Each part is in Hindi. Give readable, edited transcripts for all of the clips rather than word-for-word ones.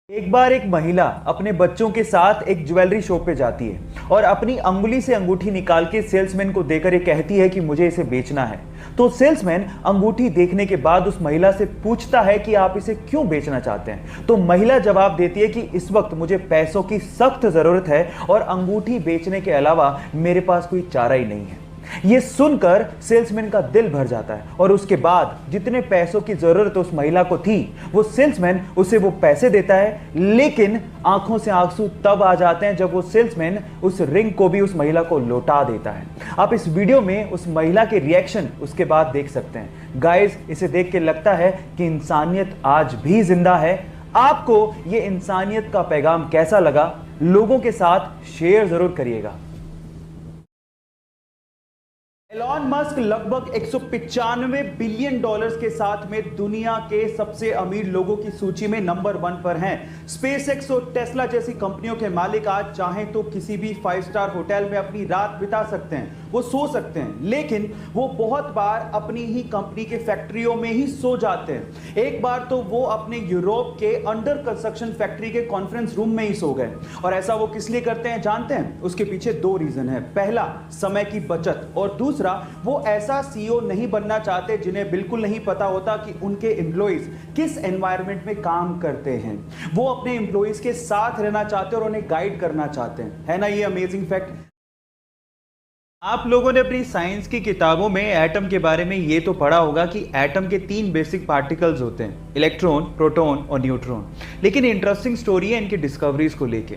एक बार एक महिला अपने बच्चों के साथ एक ज्वेलरी शॉप पे जाती है और अपनी अंगुली से अंगूठी निकाल के सेल्समैन को देकर ये कहती है कि मुझे इसे बेचना है। तो सेल्समैन अंगूठी देखने के बाद उस महिला से पूछता है कि आप इसे क्यों बेचना चाहते हैं। तो महिला जवाब देती है कि इस वक्त मुझे पैसों की सख्त जरूरत है और अंगूठी बेचने के अलावा मेरे पास कोई चारा ही नहीं है। यह सुनकर सेल्समैन का दिल भर जाता है और उसके बाद जितने पैसों की जरूरत उस महिला को थी वो सेल्समैन उसे वो पैसे देता है, लेकिन आंखों से आंसू तब आ जाते हैं जब वो सेल्समैन उस रिंग को भी उस महिला को लौटा देता है। आप इस वीडियो में उस महिला के रिएक्शन उसके बाद देख सकते हैं। गाइस, इसे देख के लगता है कि इंसानियत आज भी जिंदा है। आपको ये इंसानियत का पैगाम कैसा लगा, लोगों के साथ शेयर जरूर करिएगा। एलॉन मस्क लगभग 195 बिलियन डॉलर्स के साथ में दुनिया के सबसे अमीर लोगों की सूची में नंबर 1 पर हैं। स्पेसएक्स और टेस्ला जैसी कंपनियों के मालिक आज चाहें तो किसी भी 5 स्टार होटल में अपनी रात बिता सकते हैं, वो सो सकते हैं, लेकिन वो बहुत बार अपनी ही कंपनी के फैक्ट्रियों में ही सो जाते हैं। एक बार तो वो अपने यूरोप के अंडर कंस्ट्रक्शन फैक्ट्री के कॉन्फ्रेंस रूम में ही सो गए। और ऐसा वो किस लिए करते हैं जानते हैं? उसके पीछे 2 रीजन है। पहला, समय की बचत, और दूसरा, वो ऐसा सीईओ नहीं बनना चाहते जिन्हें बिल्कुल नहीं पता होता कि उनके एम्प्लॉइज किस एनवायरनमेंट में काम करते हैं। वो अपने एम्प्लॉइज के साथ रहना चाहते हैं और उन्हें गाइड करना चाहते हैं। है ना ये अमेजिंग फैक्ट? आप लोगों ने अपनी साइंस की किताबों में एटम के बारे में ये तो पढ़ा होगा कि एटम के 3 बेसिक पार्टिकल्स होते हैं, इलेक्ट्रॉन, प्रोटॉन और न्यूट्रॉन। लेकिन इंटरेस्टिंग स्टोरी है इनकी डिस्कवरीज को लेके।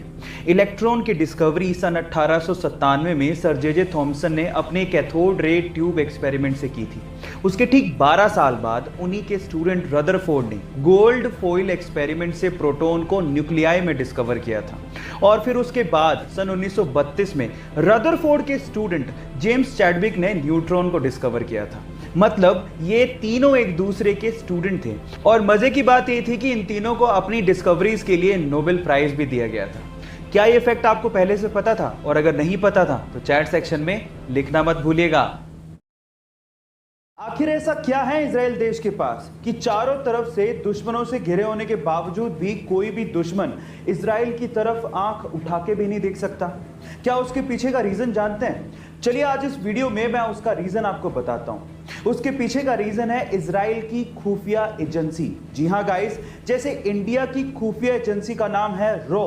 इलेक्ट्रॉन की डिस्कवरी सन 1897 में सर जे थॉमसन ने अपने कैथोड रे ट्यूब एक्सपेरिमेंट से की थी। उसके ठीक 12 साल बाद उन्हीं के स्टूडेंट रदरफोर्ड ने गोल्ड फॉइल एक्सपेरिमेंट से प्रोटॉन को न्यूक्लियाई में डिस्कवर किया था। और फिर उसके बाद सन 1932 में रदरफोर्ड के स्टूडेंट जेम्स चैडविक ने न्यूट्रॉन को डिस्कवर किया था। मतलब ये तीनों एक दूसरे के स्टूडेंट थे। और मजे की बात ये थी कि इन तीनों को अपनी डिस्कवरीज के लिए नोबेल प्राइज भी दिया गया था। क्या ये फैक्ट आपको पहले से पता था? और अगर नहीं पता था तो चैट सेक्शन में लिखना मत भूलिएगा। आखिर ऐसा क्या है इजराइल देश के पास कि चारों तरफ से दुश्मनों से घिरे होने के बावजूद भी कोई भी दुश्मन इजराइल की तरफ आंख उठा के भी नहीं देख सकता? क्या उसके पीछे का रीजन जानते हैं? चलिए आज इस वीडियो में मैं उसका रीजन आपको बताता हूं। उसके पीछे का रीजन है इजराइल की खुफिया एजेंसी। जी हां गाइस, जैसे इंडिया की खुफिया एजेंसी का नाम है रॉ,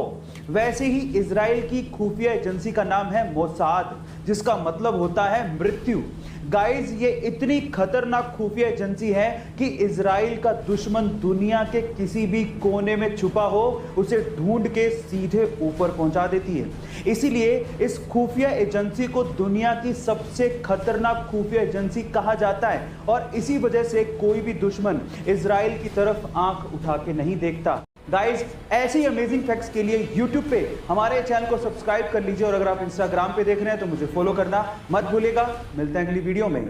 वैसे ही इजराइल की खुफिया एजेंसी का नाम है मोसाद, जिसका मतलब होता है मृत्यु। गाइस, ये इतनी खतरनाक खुफिया एजेंसी है कि इजराइल का दुश्मन दुनिया के किसी भी कोने में छुपा हो उसे ढूंढ के सीधे ऊपर पहुंचा देती है। इसीलिए इस खुफिया एजेंसी को दुनिया की सबसे खतरनाक खुफिया एजेंसी कहा जाता है और इसी वजह से कोई भी दुश्मन इजराइल की तरफ आंख उठा के नहीं देखता। गाइस, ऐसे ही अमेजिंग फैक्ट्स के लिए YouTube पे हमारे चैनल को सब्सक्राइब कर लीजिए और अगर आप Instagram पे देख रहे हैं तो मुझे फॉलो करना मत भूलिएगा। मिलते हैं अगली वीडियो में।